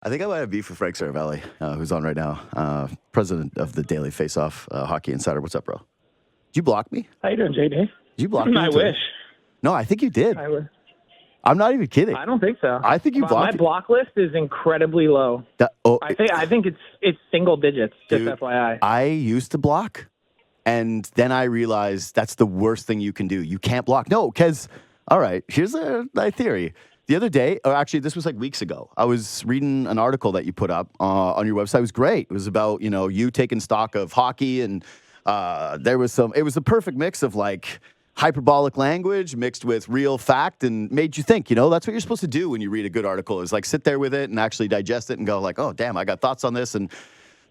I think I might have beef with Frank Seravalli, who's on right now, president of the Daily Faceoff Hockey Insider. What's up, bro? Did you block me? How you doing, JD? Did you block me? I wish. No, I think you did. I would. I'm not even kidding. I don't think so. I think you blocked my block list is incredibly low. I think it's single digits. Just dude, FYI. I used to block, and then I realized that's the worst thing you can do. You can't block. No, because all right, here's my theory. The other day, or actually, this was like weeks ago. I was reading an article that you put up on your website. It was great. It was about you taking stock of hockey, and there was some. It was a perfect mix of like hyperbolic language mixed with real fact, and made you think. That's what you're supposed to do when you read a good article. Is like sit there with it and actually digest it and go like, oh damn, I got thoughts on this, and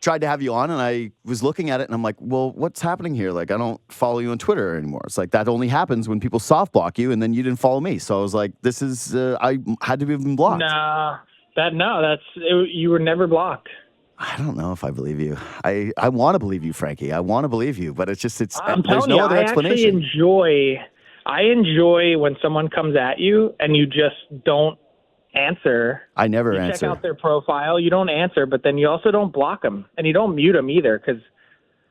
tried to have you on, and I was looking at it, and I'm like, well, what's happening here? Like, I don't follow you on Twitter anymore. It's like that only happens when people soft block you, and then you didn't follow me. So I was like, this is I had to be blocked. You were never blocked. I don't know if I believe you. I want to believe you, Frankie. I want to believe you, but there's no other explanation. I enjoy when someone comes at you and you just don't answer. I never you answer. Check out their profile. You don't answer, but then you also don't block them, and you don't mute them either, because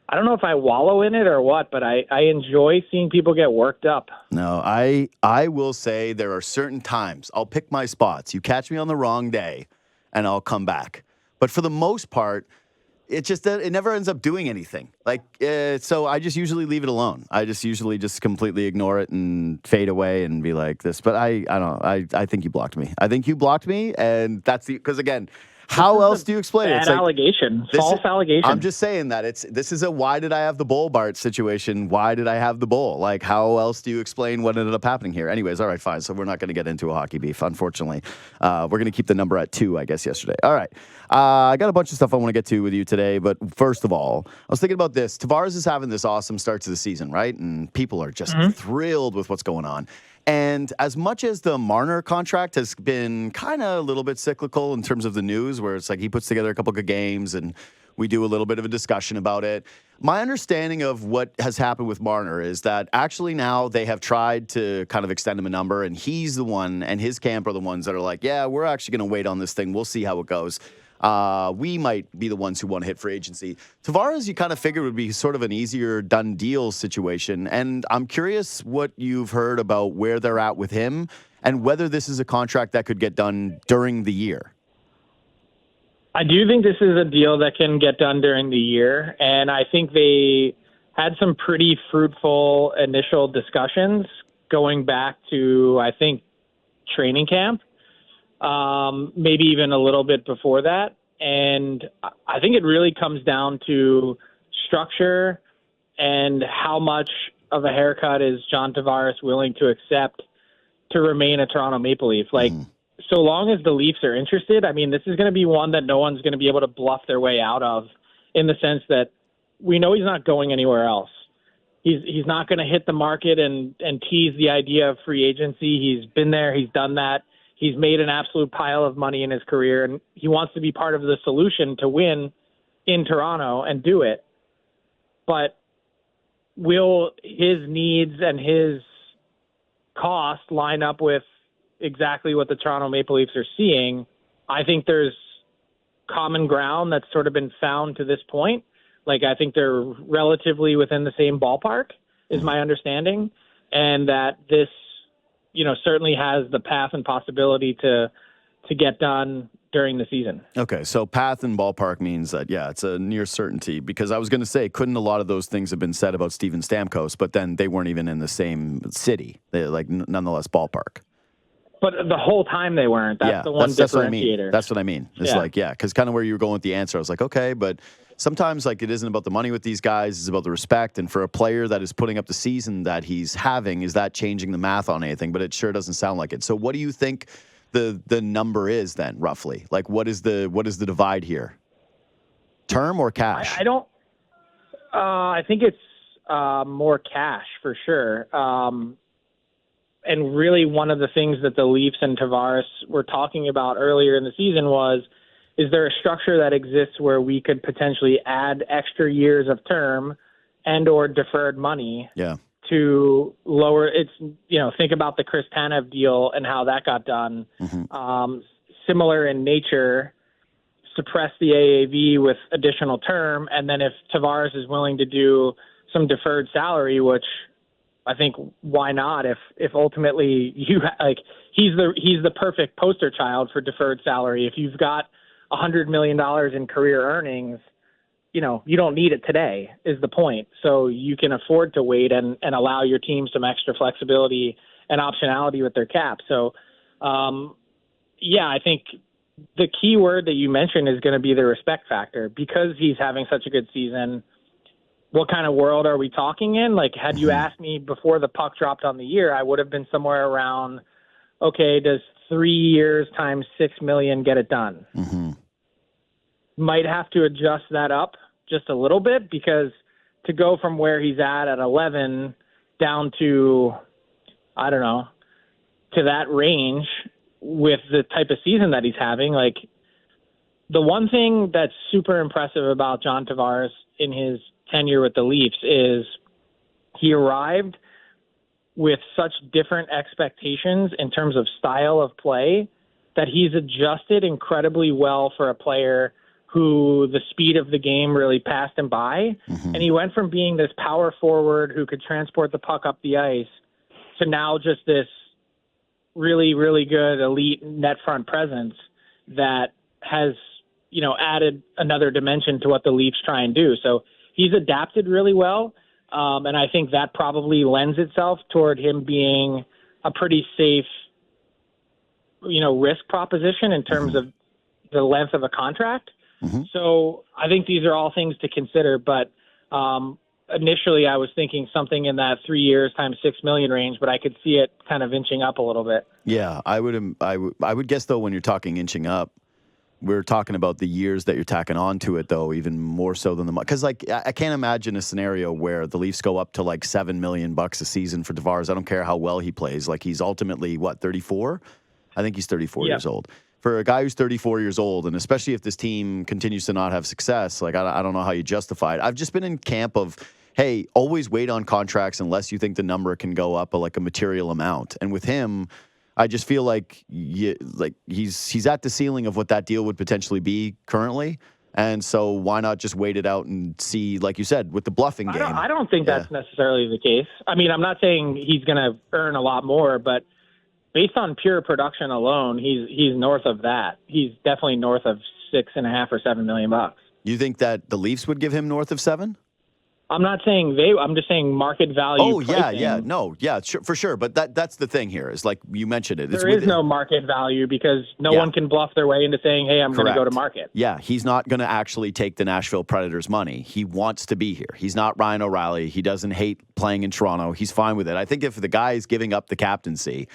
I don't know if I wallow in it or what, but I enjoy seeing people get worked up. No, I will say there are certain times I'll pick my spots. You catch me on the wrong day, and I'll come back. But for the most part, it never ends up doing anything. Like, so I just usually leave it alone. I just usually just completely ignore it and fade away and be like this. But I don't know. I think you blocked me. I think you blocked me, and that's because again, how else do you explain it? It's allegation, false allegation. I'm just saying that this is a why did I have the bowl, Bart situation? Why did I have the bowl? Like, how else do you explain what ended up happening here? Anyways, all right, fine. So we're not going to get into a hockey beef, unfortunately. We're going to keep the number at 2, I guess, yesterday. All right. I got a bunch of stuff I want to get to with you today, but first of all, I was thinking about this. Tavares is having this awesome start to the season, right? And people are just thrilled with what's going on. And as much as the Marner contract has been kind of a little bit cyclical in terms of the news, where it's like he puts together a couple good games and we do a little bit of a discussion about it, my understanding of what has happened with Marner is that actually now they have tried to kind of extend him a number, and he's the one and his camp are the ones that are like, yeah, we're actually going to wait on this thing. We'll see how it goes. We might be the ones who want to hit free agency. Tavares, you kind of figured would be sort of an easier done deal situation. And I'm curious what you've heard about where they're at with him and whether this is a contract that could get done during the year. I do think this is a deal that can get done during the year. And I think they had some pretty fruitful initial discussions going back to, I think, training camp. Maybe even a little bit before that. And I think it really comes down to structure and how much of a haircut is John Tavares willing to accept to remain a Toronto Maple Leaf. Like, so long as the Leafs are interested, I mean, this is going to be one that no one's going to be able to bluff their way out of, in the sense that we know he's not going anywhere else. He's not going to hit the market and tease the idea of free agency. He's been there. He's done that. He's made an absolute pile of money in his career, and he wants to be part of the solution to win in Toronto and do it. But will his needs and his cost line up with exactly what the Toronto Maple Leafs are seeing? I think there's common ground that's sort of been found to this point. Like, I think they're relatively within the same ballpark, is my understanding, and that this certainly has the path and possibility to get done during the season. Okay, so path and ballpark means that, yeah, it's a near certainty, because I was going to say, couldn't a lot of those things have been said about Steven Stamkos, but then they weren't even in the same city. They're like nonetheless ballpark. But the whole time they weren't. That's the one differentiator. That's what I mean. It's because kind of where you were going with the answer, I was like, okay, but sometimes like it isn't about the money with these guys, it's about the respect. And for a player that is putting up the season that he's having, is that changing the math on anything? But it sure doesn't sound like it. So what do you think the number is then, roughly? Like, what is the divide here? Term or cash? I don't. I think it's more cash for sure. And really, one of the things that the Leafs and Tavares were talking about earlier in the season was, is there a structure that exists where we could potentially add extra years of term and or deferred money to lower it's, think about the Chris Tanev deal and how that got done. Similar in nature, suppress the AAV with additional term, and then if Tavares is willing to do some deferred salary, which I think why not? If ultimately he's the perfect poster child for deferred salary. If you've got $100 million in career earnings, you don't need it today is the point. So you can afford to wait and allow your team some extra flexibility and optionality with their cap. So, I think the key word that you mentioned is going to be the respect factor because he's having such a good season. What kind of world are we talking in? Like, had you asked me before the puck dropped on the year, I would have been somewhere around, okay, does 3 years times $6 million get it done? Mm-hmm. Might have to adjust that up just a little bit because to go from where he's at 11 down to, I don't know, to that range with the type of season that he's having, like the one thing that's super impressive about John Tavares in his tenure with the Leafs is he arrived with such different expectations in terms of style of play that he's adjusted incredibly well for a player who the speed of the game really passed him by. Mm-hmm. And he went from being this power forward who could transport the puck up the ice to now just this really, really good elite net front presence that has, added another dimension to what the Leafs try and do. So he's adapted really well. And I think that probably lends itself toward him being a pretty safe, risk proposition in terms of the length of a contract. Mm-hmm. So I think these are all things to consider. But initially I was thinking something in that 3 years times $6 million range, but I could see it kind of inching up a little bit. Yeah, I would guess, though, when you're talking inching up, we're talking about the years that you're tacking on to it, though, even more so than the money. Because, I can't imagine a scenario where the Leafs go up to, $7 million a season for Tavares. I don't care how well he plays. He's ultimately, 34? I think he's 34 years old. For a guy who's 34 years old, and especially if this team continues to not have success, I don't know how you justify it. I've just been in camp of, hey, always wait on contracts unless you think the number can go up a material amount. And with him, I just feel like he's at the ceiling of what that deal would potentially be currently. And so why not just wait it out and see, like you said, with the bluffing game? I don't think that's necessarily the case. I mean, I'm not saying he's going to earn a lot more, but based on pure production alone, he's north of that. He's definitely north of $6.5 or $7 million. You think that the Leafs would give him north of 7? I'm not saying I'm just saying market value. Oh, pricing. For sure. But that's the thing here is like you mentioned it. There is no market value because no one can bluff their way into saying, hey, I'm going to go to market. Yeah, he's not going to actually take the Nashville Predators money. He wants to be here. He's not Ryan O'Reilly. He doesn't hate playing in Toronto. He's fine with it. I think if the guy is giving up the captaincy,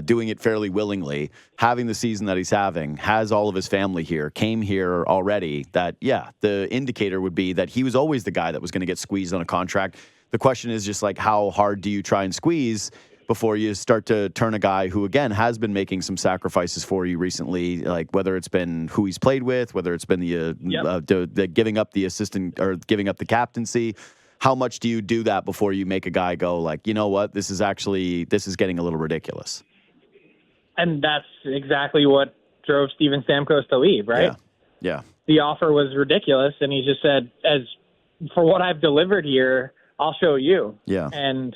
doing it fairly willingly, having the season that he's having, has all of his family here, came here already, that, the indicator would be that he was always the guy that was going to get squeezed on a contract. The question is just how hard do you try and squeeze before you start to turn a guy who, again, has been making some sacrifices for you recently, whether it's been who he's played with, whether it's been the giving up the assistant or giving up the captaincy. How much do you do that before you make a guy go you know what, this is getting a little ridiculous? And that's exactly what drove Steven Stamkos to leave, right? Yeah. The offer was ridiculous, and he just said, as for what I've delivered here, I'll show you. Yeah. And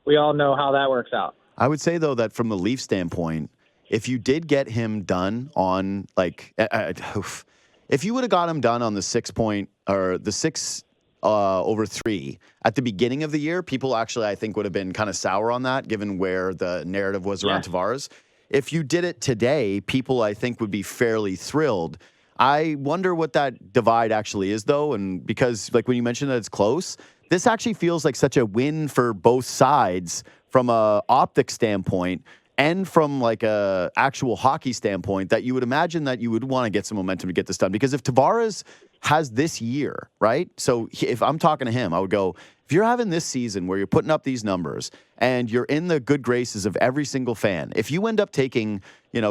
we all know how that works out. I would say, though, that from the Leaf standpoint, if you did get him done on, if you would have got him done on the 6 point or the 6 over 3 at the beginning of the year, people actually, I think, would have been kind of sour on that, given where the narrative was around Tavares. If you did it today, people, I think, would be fairly thrilled. I wonder what that divide actually is, though, and because, when you mentioned that it's close, this actually feels like such a win for both sides from a optic standpoint and from a actual hockey standpoint, that you would imagine that you would want to get some momentum to get this done. Because if Tavares has this year, right? So if I'm talking to him, I would go, if you're having this season where you're putting up these numbers and you're in the good graces of every single fan, if you end up taking,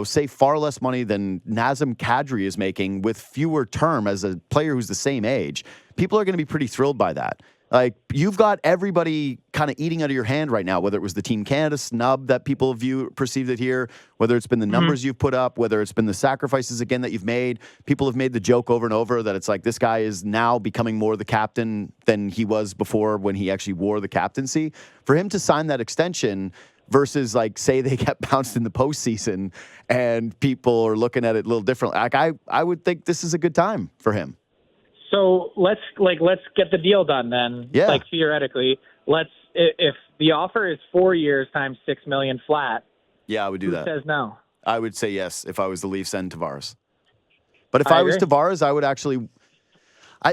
say far less money than Nazem Kadri is making with fewer term as a player who's the same age, people are going to be pretty thrilled by that. Like, you've got everybody kind of eating out of your hand right now, whether it was the Team Canada snub that people perceived it here, whether it's been the numbers you've put up, whether it's been the sacrifices again that you've made. People have made the joke over and over that it's like this guy is now becoming more the captain than he was before when he actually wore the captaincy. For him to sign that extension versus, like, say they get bounced in the postseason and people are looking at it a little differently. Like, I would think this is a good time for him. So let's get the deal done then. Yeah. Like, theoretically, if the offer is 4 years times $6 million flat. Yeah, I would do that. Who says no? I would say yes if I was the Leafs and Tavares. But if I I was agree. Tavares, I would actually.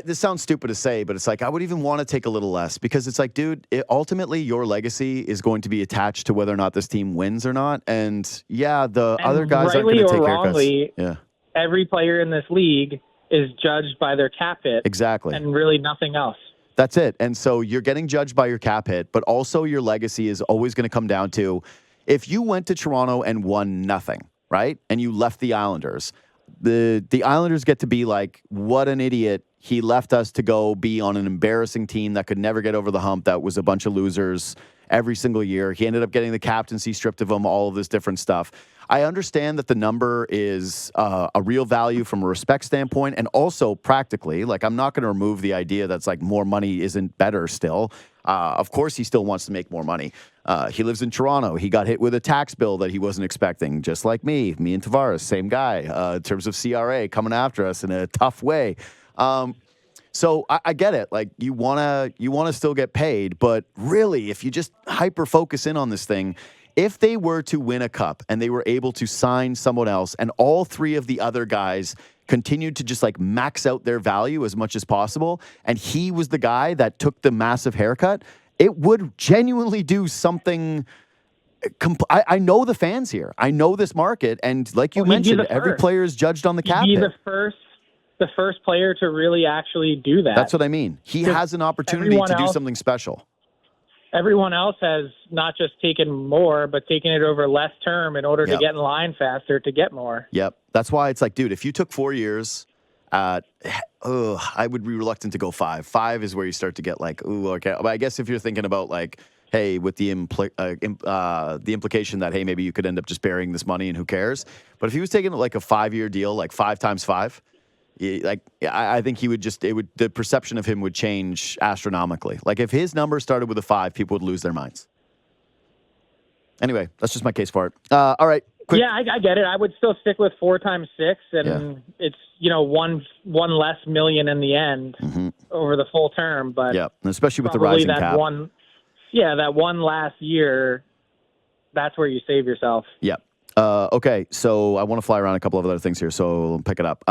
This sounds stupid to say, but it's like I would even want to take a little less because it's like, dude, ultimately your legacy is going to be attached to whether or not this team wins or not. And yeah, the other guys aren't going to take wrongly, haircuts. Yeah, every player in this league is judged by their cap hit. exactly. And really nothing else. That's it. And so you're getting judged by your cap hit, but also your legacy is always going to come down to if you went to Toronto and won nothing, right? And you left the Islanders, the Islanders get to be like, what an idiot. He left us to go be on an embarrassing team that could never get over the hump. That was a bunch of losers every single year. He ended up getting the captaincy stripped of him, all of this different stuff. I understand that the number is a real value from a respect standpoint and also practically. Like, I'm not going to remove the idea that's like more money isn't better still. Of course, he still wants to make more money. He lives in Toronto. He got hit with a tax bill that he wasn't expecting, just like me and Tavares, same guy, in terms of CRA coming after us in a tough way. So I get it. Like, you wanna still get paid, but really, if you just hyper focus in on this thing, if they were to win a cup and they were able to sign someone else, and all three of the other guys continued to just like max out their value as much as possible, and he was the guy that took the massive haircut, it would genuinely do something. I know the fans here. I know this market, and like you mentioned, every player is judged on the cap hit. He'd be the first player to really actually do that. That's what I mean. He has an opportunity to do something special. Everyone else has not just taken more, but taken it over less term in order to get in line faster to get more. Yep. That's why it's like, dude, if you took 4 years, I would be reluctant to go 5. 5 is where you start to get like, ooh, okay. But I guess if you're thinking about like, hey, with the implication that, hey, maybe you could end up just burying this money and who cares. But if he was taking like a 5-year deal, like 5 times 5, I think the perception of him would change astronomically. Like, if his number started with a 5, people would lose their minds. Anyway, that's just my case for it. All right. Quick. Yeah, I get it. I would still stick with 4 times 6, and it's, one less million in the end over the full term. But yeah, and especially with the rising cap. That one last year, that's where you save yourself. Yeah. Okay, so I want to fly around a couple of other things here, so pick it up.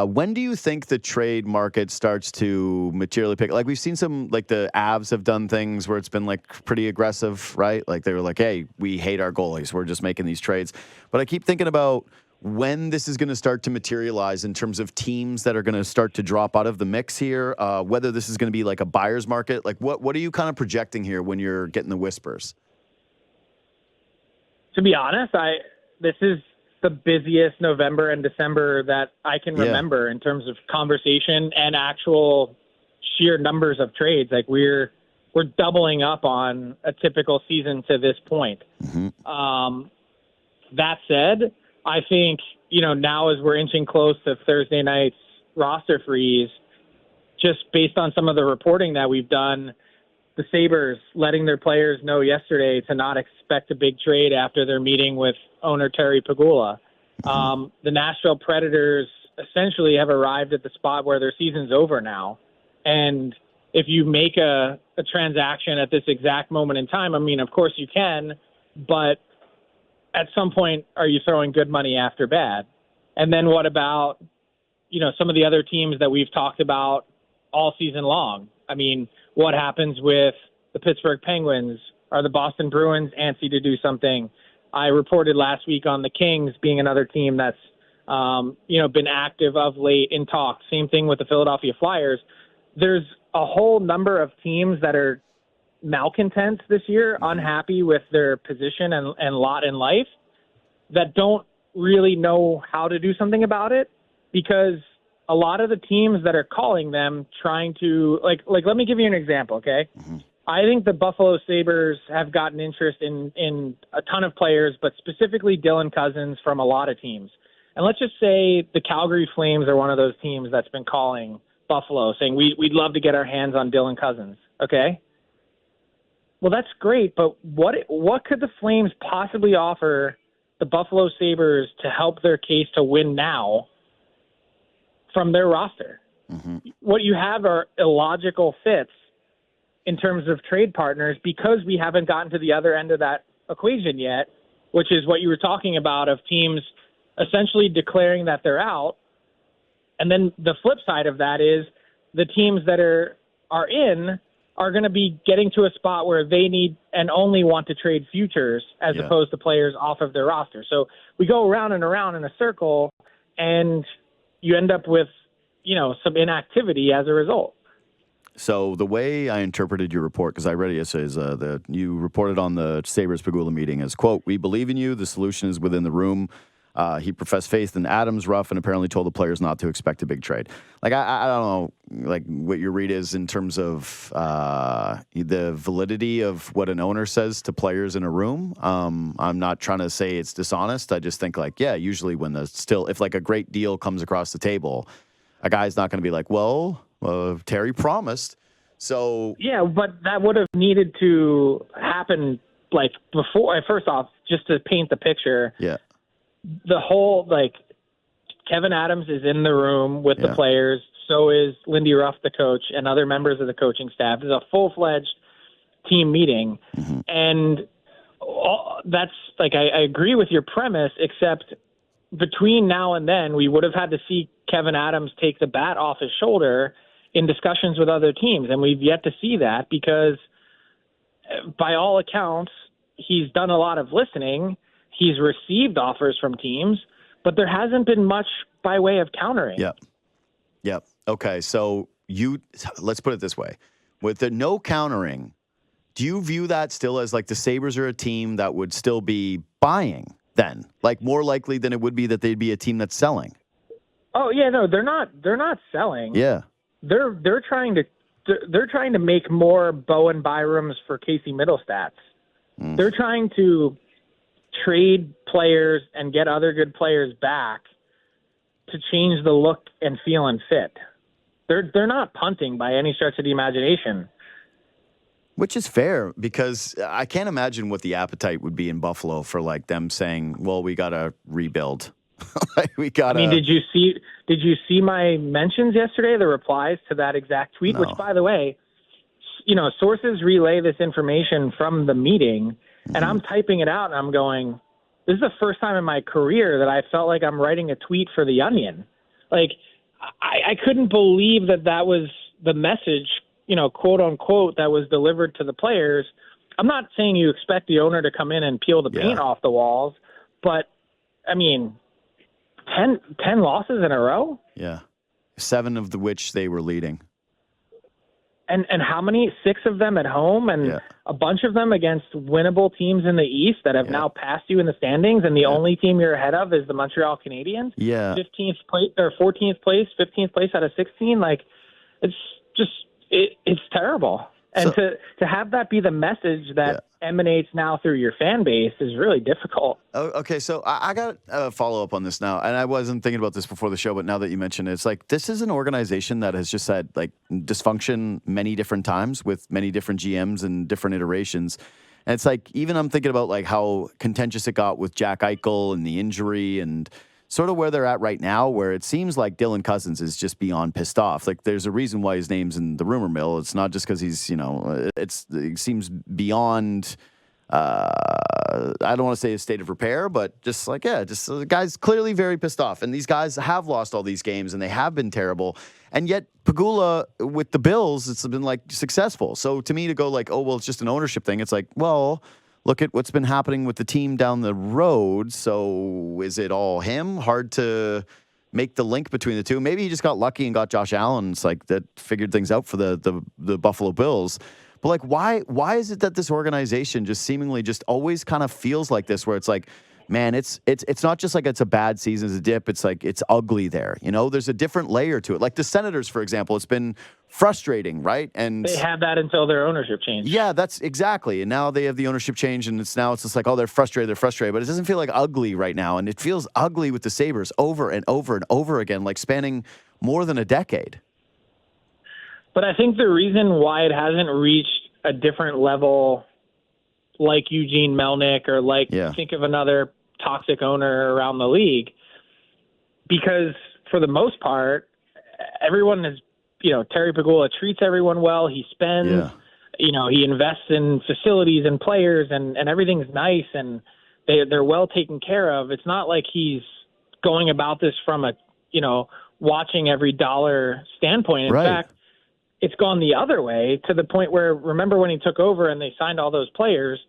When do you think the trade market starts to materially pick? Like, we've seen some, like the Avs have done things where it's been like pretty aggressive, right? Like, they were like, hey, we hate our goalies. We're just making these trades. But I keep thinking about when this is going to start to materialize in terms of teams that are going to start to drop out of the mix here, whether this is going to be like a buyer's market. Like, what are you kind of projecting here when you're getting the whispers? To be honest, this is the busiest November and December that I can remember in terms of conversation and actual sheer numbers of trades. Like, we're doubling up on a typical season to this point. That said, I think, now as we're inching close to Thursday night's roster freeze, just based on some of the reporting that we've done, the Sabres letting their players know yesterday to not expect a big trade after their meeting with owner Terry Pegula. The Nashville Predators essentially have arrived at the spot where their season's over now. And if you make a transaction at this exact moment in time, I mean, of course you can, but at some point, are you throwing good money after bad? And then what about, some of the other teams that we've talked about all season long? I mean, what happens with the Pittsburgh Penguins? Are the Boston Bruins antsy to do something? I reported last week on the Kings being another team that's, been active of late in talks. Same thing with the Philadelphia Flyers. There's a whole number of teams that are malcontents this year, unhappy with their position and lot in life, that don't really know how to do something about it, because a lot of the teams that are calling them trying to like let me give you an example, okay? Mm-hmm. I think the Buffalo Sabres have gotten interest in a ton of players, but specifically Dylan Cousins from a lot of teams. And let's just say the Calgary Flames are one of those teams that's been calling Buffalo saying we'd love to get our hands on Dylan Cousins, okay? Well, that's great, but what could the Flames possibly offer the Buffalo Sabres to help their case to win now from their roster? Mm-hmm. What you have are illogical fits in terms of trade partners because we haven't gotten to the other end of that equation yet, which is what you were talking about of teams essentially declaring that they're out. And then the flip side of that is the teams that are in are going to be getting to a spot where they need and only want to trade futures as opposed to players off of their roster. So we go around and around in a circle, and you end up with, some inactivity as a result. So the way I interpreted your report, because I read it yesterday, is that you reported on the Sabres Pegula meeting as, quote, "We believe in you. The solution is within the room." He professed faith in Adams, Ruff, and apparently told the players not to expect a big trade. Like, I don't know, like, what your read is in terms of the validity of what an owner says to players in a room. I'm not trying to say it's dishonest. I just think, like, usually when if like a great deal comes across the table, a guy's not going to be like, well, Terry promised. So yeah, but that would have needed to happen like before. First off, just to paint the picture. Yeah. The whole, Kevin Adams is in the room with the players. So is Lindy Ruff, the coach, and other members of the coaching staff. It's a full-fledged team meeting. Mm-hmm. And that's, I agree with your premise, except between now and then, we would have had to see Kevin Adams take the bat off his shoulder in discussions with other teams. And we've yet to see that because, by all accounts, he's done a lot of listening. He's received offers from teams, but there hasn't been much by way of countering. Yep. Okay, so let's put it this way. With the no countering, do you view that still as like the Sabres are a team that would still be buying then? Like more likely than it would be that they'd be a team that's selling? Oh, yeah, no, they're not selling. Yeah. They're trying to make more Bowen Byrams for Casey Middlestats. Mm. They're trying to trade players and get other good players back to change the look and feel and fit. They're not punting by any stretch of the imagination. Which is fair, because I can't imagine what the appetite would be in Buffalo for like them saying, well, we got to rebuild. I mean, did you see my mentions yesterday, the replies to that exact tweet, which, by the way, sources relay this information from the meeting. And I'm typing it out, and I'm going, this is the first time in my career that I felt like I'm writing a tweet for The Onion. Like, I couldn't believe that was the message, quote unquote, that was delivered to the players. I'm not saying you expect the owner to come in and peel the paint off the walls, but, I mean, 10 losses in a row? Yeah. 7 of which they were leading. And how many? 6 of them at home, and a bunch of them against winnable teams in the East that have now passed you in the standings, and the only team you're ahead of is the Montreal Canadiens. Yeah. 15th place or 14th place, 15th place out of 16. Like, it's just it's terrible. And to have that be the message that emanates now through your fan base is really difficult. Oh, okay, so I got a follow-up on this now, and I wasn't thinking about this before the show, but now that you mention it, it's like this is an organization that has just had like dysfunction many different times with many different GMs and different iterations. And it's like, even I'm thinking about like how contentious it got with Jack Eichel and the injury and sort of where they're at right now, where it seems like Dylan Cousins is just beyond pissed off. Like, there's a reason why his name's in the rumor mill. It's not just because he's, it seems beyond, I don't want to say a state of repair, but just like, the guy's clearly very pissed off. And these guys have lost all these games, and they have been terrible. And yet, Pegula, with the Bills, it's been, like, successful. So to me, to go like, oh, well, it's just an ownership thing, it's like, well, look at what's been happening with the team down the road. So is it all him? Hard to make the link between the two. Maybe he just got lucky and got Josh Allen. It's like that figured things out for the Buffalo Bills. But like, why is it that this organization just seemingly just always kind of feels like this, where it's like man, it's not just like it's a bad season, it's a dip. It's like it's ugly there. There's a different layer to it. Like the Senators, for example, it's been frustrating, right? And they had that until their ownership changed. Yeah, that's exactly. And now they have the ownership change, and it's just like, oh, they're frustrated, but it doesn't feel like ugly right now. And it feels ugly with the Sabres over and over and over again, like spanning more than a decade. But I think the reason why it hasn't reached a different level, like Eugene Melnick or think of another toxic owner around the league, because for the most part, everyone is, Terry Pegula treats everyone well. He spends, he invests in facilities and players, and everything's nice, and they're well taken care of. It's not like he's going about this from a, watching every dollar standpoint. In fact, it's gone the other way to the point where, remember when he took over and they signed all those players,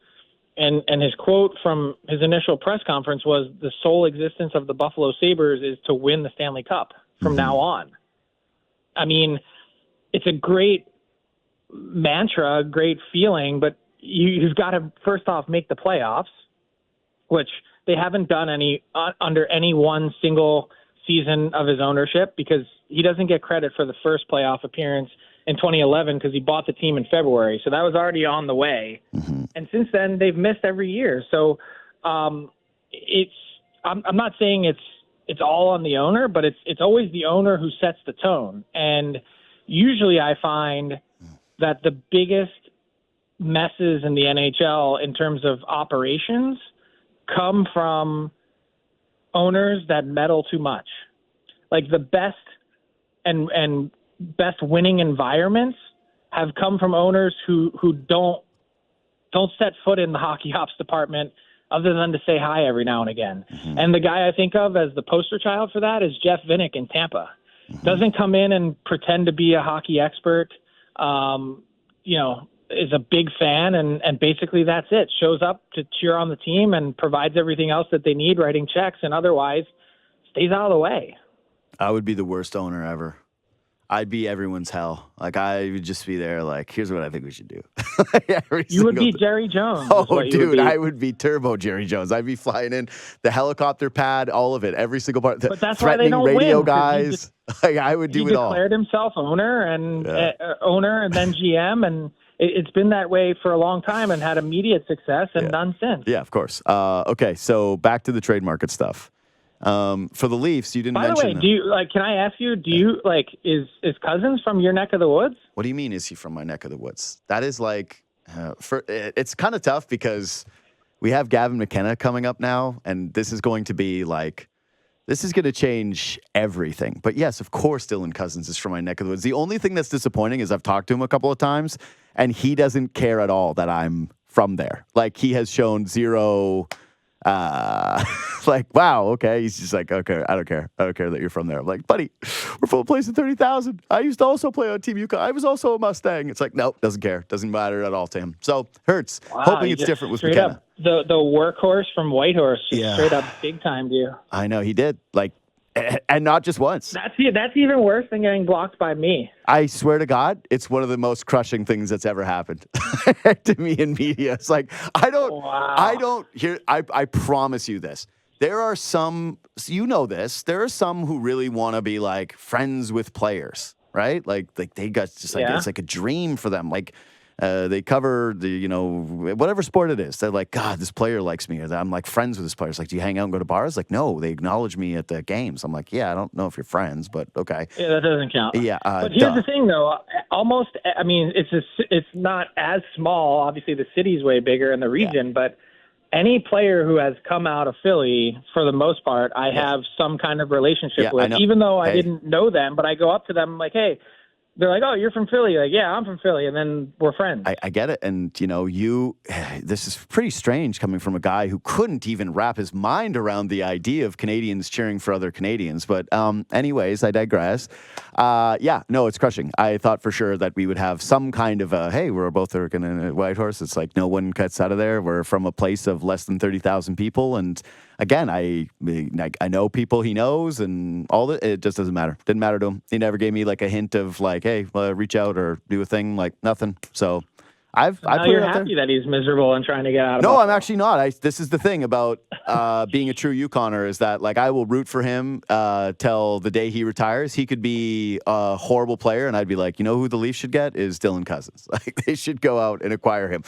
and his quote from his initial press conference was, the sole existence of the Buffalo Sabres is to win the Stanley Cup from now on. I mean, it's a great mantra, great feeling, but you've got to first off make the playoffs, which they haven't done under any one single season of his ownership, because he doesn't get credit for the first playoff appearance in 2011 because he bought the team in February. So that was already on the way. Mm-hmm. And since then, they've missed every year. So I'm not saying it's all on the owner, but it's always the owner who sets the tone. And usually I find that the biggest messes in the NHL in terms of operations come from owners that meddle too much. Like the best and best winning environments have come from owners who don't set foot in the hockey ops department other than to say hi every now and again. Mm-hmm. And the guy I think of as the poster child for that is Jeff Vinik in Tampa. Mm-hmm. Doesn't come in and pretend to be a hockey expert, is a big fan, and basically that's it. Shows up to cheer on the team and provides everything else that they need, writing checks, and otherwise stays out of the way. I would be the worst owner ever. I'd be everyone's hell. Like, I would just be there, like, here's what I think we should do. You would be Jerry Jones. Oh, dude, I would be turbo Jerry Jones. I'd be flying in the helicopter pad, all of it, every single part. But that's why they don't radio win, guys. I would do it all. He declared himself owner and then GM, and it's been that way for a long time and had immediate success and none since. Yeah, of course. Okay, so back to the trade market stuff. For the Leafs, you didn't mention. By the way, do you can I ask you? Do you is Cousins from your neck of the woods? What do you mean? Is he from my neck of the woods? That is it's kind of tough because we have Gavin McKenna coming up now, and this is going to be this is going to change everything. But yes, of course, Dylan Cousins is from my neck of the woods. The only thing that's disappointing is I've talked to him a couple of times, and he doesn't care at all that I'm from there. Like, he has shown zero. Wow, okay. He's just like, okay, I don't care that you're from there. I'm like, buddy, we're full of place in 30,000. I used to also play on Team Yukon. I was also a Mustang. It's like, nope, doesn't care. Doesn't matter at all to him. So hurts. Wow, hoping it's different with McKenna. Up, the workhorse from Whitehorse, straight up big time to you. I know he did. And not just once. That's even worse than getting blocked by me. I swear to God, it's one of the most crushing things that's ever happened to me in media. It's like, I promise you this. There are some, there are some who really want to be like friends with players, right? Like they got just like, it's like a dream for them. Like, they cover the, whatever sport it is. They're like, God, this player likes me. Or I'm like friends with this player. It's like, do you hang out and go to bars? Like, no, they acknowledge me at the games. I'm like, yeah, I don't know if you're friends, but okay. Yeah, that doesn't count. Yeah. But here's the thing, though. It's not as small. Obviously, the city's way bigger in the region, but any player who has come out of Philly, for the most part, I have some kind of relationship with, even though I didn't know them, but I go up to them like, hey, they're like, oh, you're from Philly. Like, yeah, I'm from Philly. And then we're friends. I get it. And, this is pretty strange coming from a guy who couldn't even wrap his mind around the idea of Canadians cheering for other Canadians. But anyways, I digress. It's crushing. I thought for sure that we would have some kind of hey, we're both working in a Whitehorse. It's like no one cuts out of there. We're from a place of less than 30,000 people. And again, I know people he knows and all that. It just doesn't matter. Didn't matter to him. He never gave me like a hint of like, hey, reach out or do a thing, like nothing. So I Now put it you're out there. happy that he's miserable and trying to get out of No, Buffalo. I'm actually not. This is the thing about being a true Yukoner is that like I will root for him till the day he retires. He could be a horrible player, and I'd be like, you know who the Leafs should get is Dylan Cousins. Like they should go out and acquire him.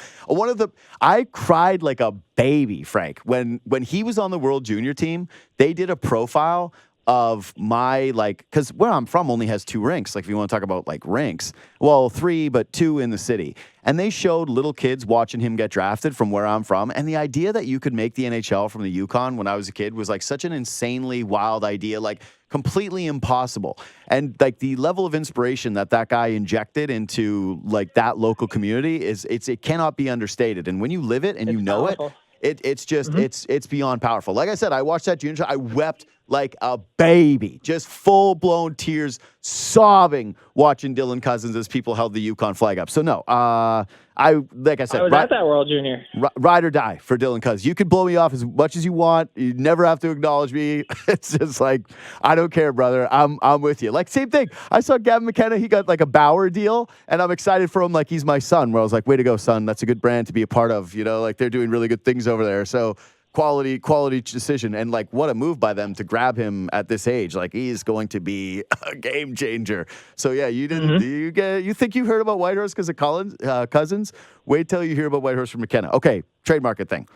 I cried like a baby, Frank, when he was on the World Junior team. They did a profile of my because where I'm from only has 2 rinks. Like if you want to talk about like rinks, well 3 but 2 in the city. And they showed little kids watching him get drafted from where I'm from. And the idea that you could make the NHL from the Yukon when I was a kid was like such an insanely wild idea, like completely impossible. And like the level of inspiration that guy injected into like that local community it cannot be understated. And when you live it and you know powerful. it's just it's beyond powerful. Like I said, I watched that junior show. I wept like a baby, just full blown tears, sobbing, watching Dylan Cousins as people held the Yukon flag up. So no, like I said, I was at that World Junior. Ride or die for Dylan Cousins. You can blow me off as much as you want. You never have to acknowledge me. It's just like I don't care, brother. I'm with you. Like same thing. I saw Gavin McKenna. He got like a Bauer deal, and I'm excited for him. Like he's my son. Where I was like, way to go, son. That's a good brand to be a part of. You know, like they're doing really good things over there. So. Quality decision, and like what a move by them to grab him at this age. Like he is going to be a game changer. So yeah, you didn't you think you heard about Whitehorse because of Cousins? Wait till you hear about Whitehorse from McKenna. Okay, trade market thing.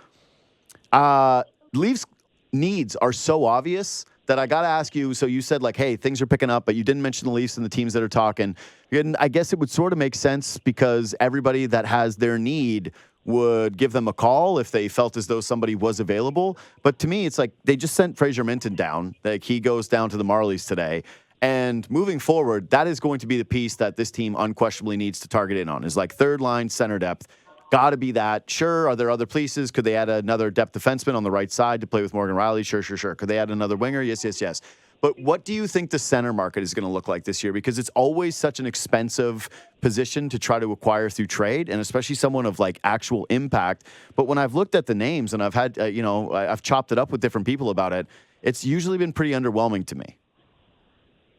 Leafs needs are so obvious that I got to ask you. So you said like, hey, things are picking up, but you didn't mention the Leafs and the teams that are talking. And I guess it would sort of make sense because everybody that has their need would give them a call if they felt as though somebody was available. But to me, it's like they just sent Fraser Minton down. Like he goes down to the Marlies today. And moving forward, that is going to be the piece that this team unquestionably needs to target in on is like third line center depth. Got to be that. Sure. Are there other places? Could they add another depth defenseman on the right side to play with Morgan Riley? Sure. Could they add another winger? Yes. But what do you think the center market is going to look like this year? Because it's always such an expensive position to try to acquire through trade, and especially someone of like actual impact. But when I've looked at the names and I've had, I've chopped it up with different people about it, it's usually been pretty underwhelming to me.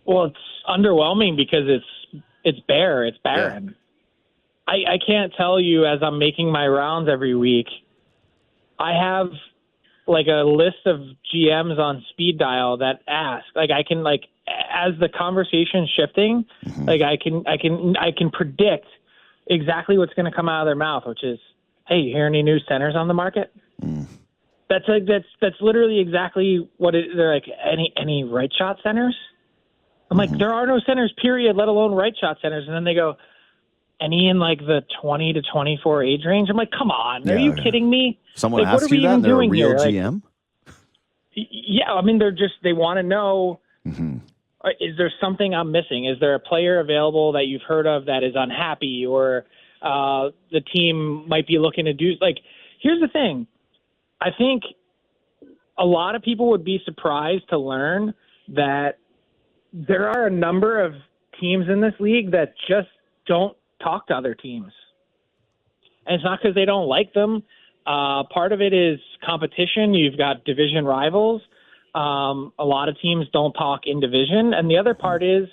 Well, it's underwhelming because it's bare, it's barren. Yeah. I can't tell you as I'm making my rounds every week. I have like a list of GMs on speed dial that ask, like I can like as the conversation's shifting, like I can predict exactly what's going to come out of their mouth, which is, hey, you hear any new centers on the market? That's literally exactly what they're like. Any right shot centers? I'm like, there are no centers, period, let alone right shot centers. And then they go, any in like the 20 to 24 age range? I'm like, come on, are you kidding me? Someone like, asks you that and they're a real GM? Yeah, I mean, they want to know, is there something I'm missing? Is there a player available that you've heard of that is unhappy or the team might be looking to do? Like, here's the thing. I think a lot of people would be surprised to learn that there are a number of teams in this league that just don't talk to other teams. And it's not because they don't like them. Part of it is competition. You've got division rivals. A lot of teams don't talk in division. And the other part is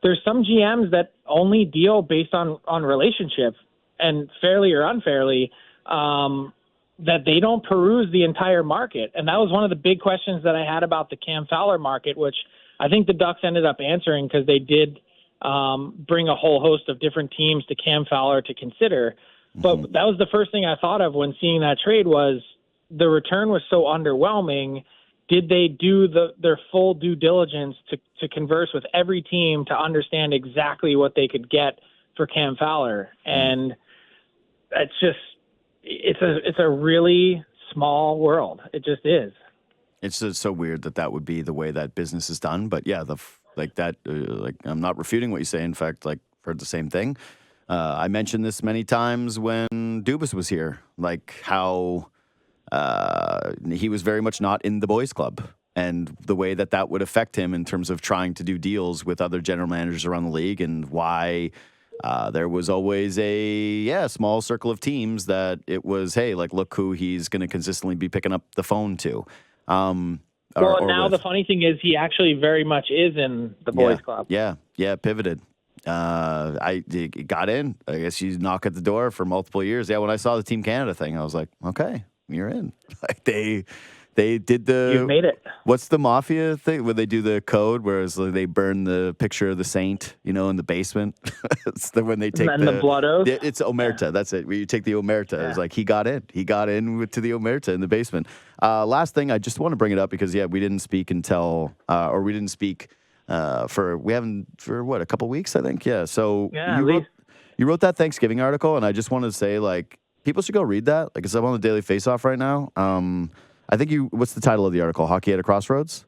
there's some GMs that only deal based on relationship, and fairly or unfairly, that they don't peruse the entire market. And that was one of the big questions that I had about the Cam Fowler market, which I think the Ducks ended up answering because they did bring a whole host of different teams to Cam Fowler to consider. But that was the first thing I thought of when seeing that trade was the return was so underwhelming. Did they do their full due diligence to converse with every team to understand exactly what they could get for Cam Fowler? And it's a really small world. It just is. It's just so weird that would be the way that business is done. But yeah, I'm not refuting what you say. In fact, like heard the same thing. I mentioned this many times when Dubas was here, like how he was very much not in the boys club and the way that would affect him in terms of trying to do deals with other general managers around the league, and why there was always a small circle of teams that it was, hey, like look who he's going to consistently be picking up the phone to. The funny thing is he actually very much is in the boys club. Yeah, pivoted. I got in. I guess you knock at the door for multiple years. Yeah, when I saw the Team Canada thing, I was like, okay, you're in. Like they did You've made it. what's the mafia thing where they do the code, whereas they burn the picture of the saint, in the basement. It's when they take And the blood oath. It's omerta. Yeah. That's it. Where you take the omerta. Yeah. It's like he got in. He got in to the omerta in the basement. Last thing, I just want to bring it up because we didn't speak until we didn't speak for a couple weeks, I think. Yeah. So you wrote that Thanksgiving article, and I just wanted to say, like, people should go read that. Like, it's up on the Daily Faceoff right now. I think what's the title of the article? Hockey at a Crossroads?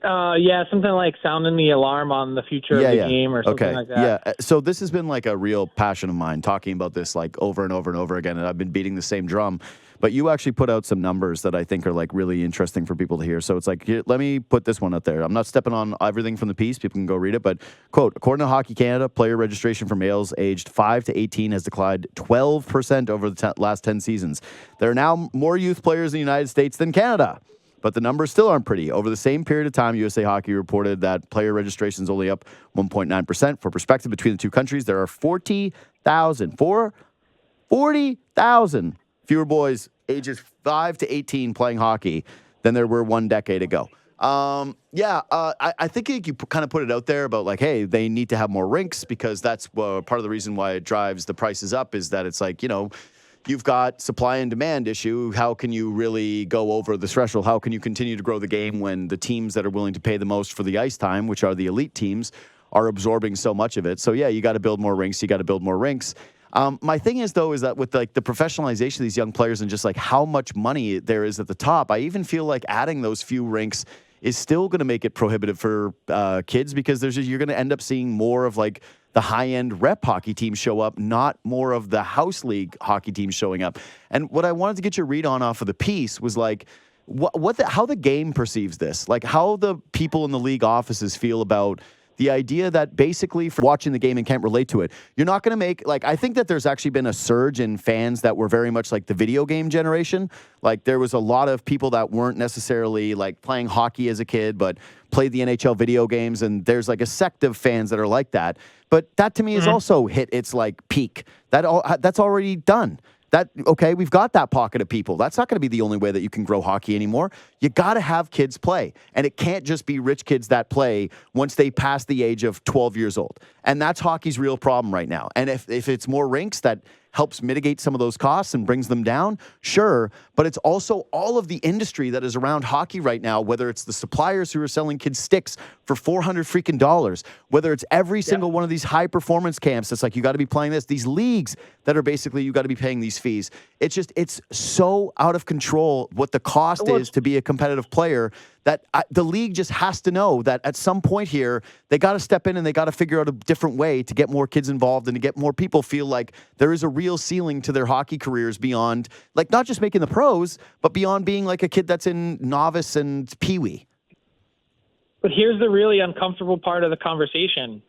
Yeah, something like sounding the alarm on the future of the game or something like that. Yeah. So this has been like a real passion of mine, talking about this like over and over and over again, and I've been beating the same drum. But you actually put out some numbers that I think are like really interesting for people to hear. So it's like, here, let me put this one out there. I'm not stepping on everything from the piece. People can go read it. But, quote, according to Hockey Canada, player registration for males aged 5 to 18 has declined 12% over the last 10 seasons. There are now more youth players in the United States than Canada. But the numbers still aren't pretty. Over the same period of time, USA Hockey reported that player registration is only up 1.9%. For perspective, between the two countries, there are 40,000 fewer boys ages 5 to 18 playing hockey than there were 1 decade ago. I think you kind of put it out there about like, hey, they need to have more rinks because that's part of the reason why it drives the prices up is that it's like, you've got supply and demand issue. How can you really go over the threshold? How can you continue to grow the game when the teams that are willing to pay the most for the ice time, which are the elite teams, are absorbing so much of it? So, yeah, you got to build more rinks. My thing is, though, is that with like the professionalization of these young players and just like how much money there is at the top, I even feel like adding those few rinks is still going to make it prohibitive for kids because you're going to end up seeing more of like the high-end rep hockey teams show up, not more of the house league hockey teams showing up. And what I wanted to get your read on off of the piece was like how the game perceives this, like how the people in the league offices feel about the idea that basically for watching the game and can't relate to it, you're not going to make, like, I think that there's actually been a surge in fans that were very much like the video game generation. Like there was a lot of people that weren't necessarily like playing hockey as a kid, but played the NHL video games. And there's like a sect of fans that are like that. But that to me has also hit its like peak. That's already done. We've got that pocket of people. That's not going to be the only way that you can grow hockey anymore. You got to have kids play. And it can't just be rich kids that play once they pass the age of 12 years old. And that's hockey's real problem right now. And if it's more rinks that helps mitigate some of those costs and brings them down, sure. But it's also all of the industry that is around hockey right now, whether it's the suppliers who are selling kids sticks for $400, whether it's every single one of these high performance camps that's like, you got to be playing this, these leagues that are basically, you got to be paying these fees. It's so out of control what the cost is to be a competitive player that the league just has to know that at some point here, they got to step in and they got to figure out a different way to get more kids involved and to get more people feel like there is a real ceiling to their hockey careers beyond, like, not just making the pros, but beyond being like a kid that's in novice and peewee. But here's the really uncomfortable part of the conversation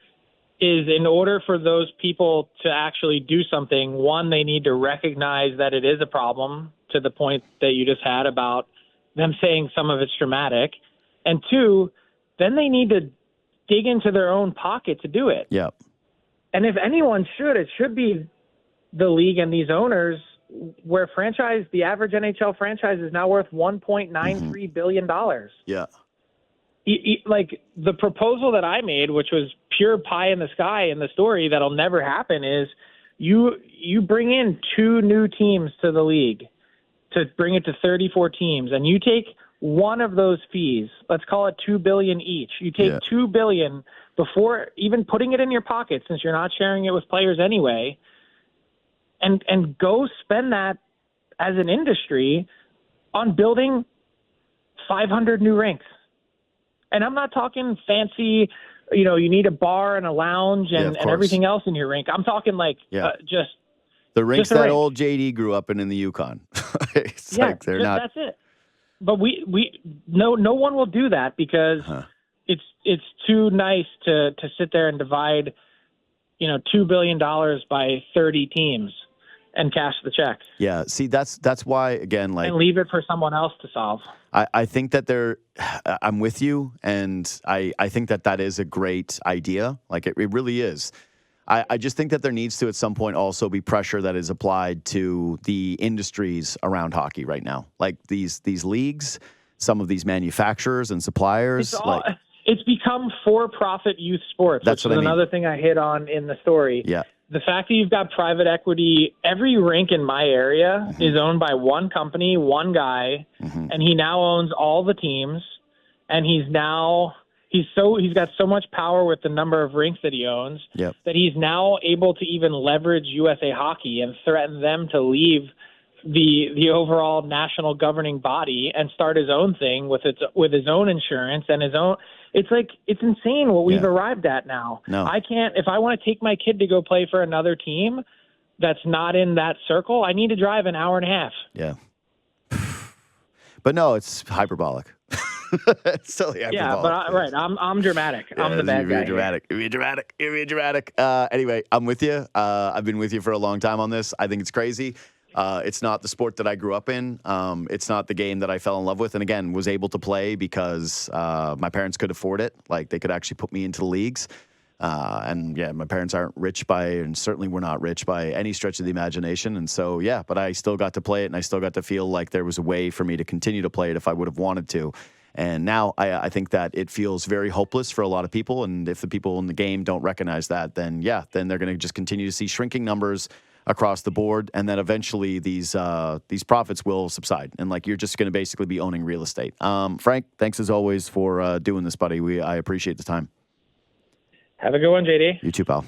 is in order for those people to actually do something, one, they need to recognize that it is a problem to the point that you just had about them saying some of it's dramatic. And two, then they need to dig into their own pocket to do it. Yep. And if anyone should, it should be the league and these owners where the average NHL franchise is now worth $1.93 billion. Yeah. Like the proposal that I made, which was pure pie in the sky in the story that'll never happen, is you bring in 2 new teams to the league to bring it to 34 teams, and you take one of those fees, let's call it $2 billion each. You take $2 billion before even putting it in your pocket, since you're not sharing it with players anyway, and go spend that as an industry on building 500 new rinks. And I'm not talking fancy, you need a bar and a lounge and everything else in your rink. I'm talking like just the rinks that old JD grew up in the Yukon. Like they're not. That's it. But no one will do that because it's too nice to sit there and divide, $2 billion by 30 teams. and cash the check. Yeah. See, that's why, again, like, and leave it for someone else to solve. I think that I'm with you, and I think that is a great idea. Like, it really is. I just think that there needs to, at some point, also be pressure that is applied to the industries around hockey right now. Like these leagues, some of these manufacturers and suppliers. It's become for-profit youth sports, That's which is what I mean. another thing I hit on in the story. Yeah. The fact that you've got private equity, every rink in my area is owned by one company, one guy, and he now owns all the teams. And he's got so much power with the number of rinks that he owns that he's now able to even leverage USA Hockey and threaten them to leave the overall national governing body and start his own thing with his own insurance and his own. It's insane what we've arrived at now. No. I can't, if I want to take my kid to go play for another team that's not in that circle, I need to drive an hour and a half. Yeah. But no, it's hyperbolic. It's totally hyperbolic. Yeah, but right. I'm dramatic. I'm the bad guy. You're dramatic. Anyway, I'm with you. I've been with you for a long time on this. I think it's crazy. It's not the sport that I grew up in. It's not the game that I fell in love with, and again, was able to play because my parents could afford it. Like, they could actually put me into the leagues. And yeah, my parents aren't rich and certainly were not rich by any stretch of the imagination. And so, yeah, but I still got to play it, and I still got to feel like there was a way for me to continue to play it if I would have wanted to. And now I think that it feels very hopeless for a lot of people. And if the people in the game don't recognize that, then they're going to just continue to see shrinking numbers across the board, and then eventually these profits will subside, and like, you're just going to basically be owning real estate. Frank, thanks as always for doing this, buddy. I appreciate the time. Have a good one, JD. You too, pal.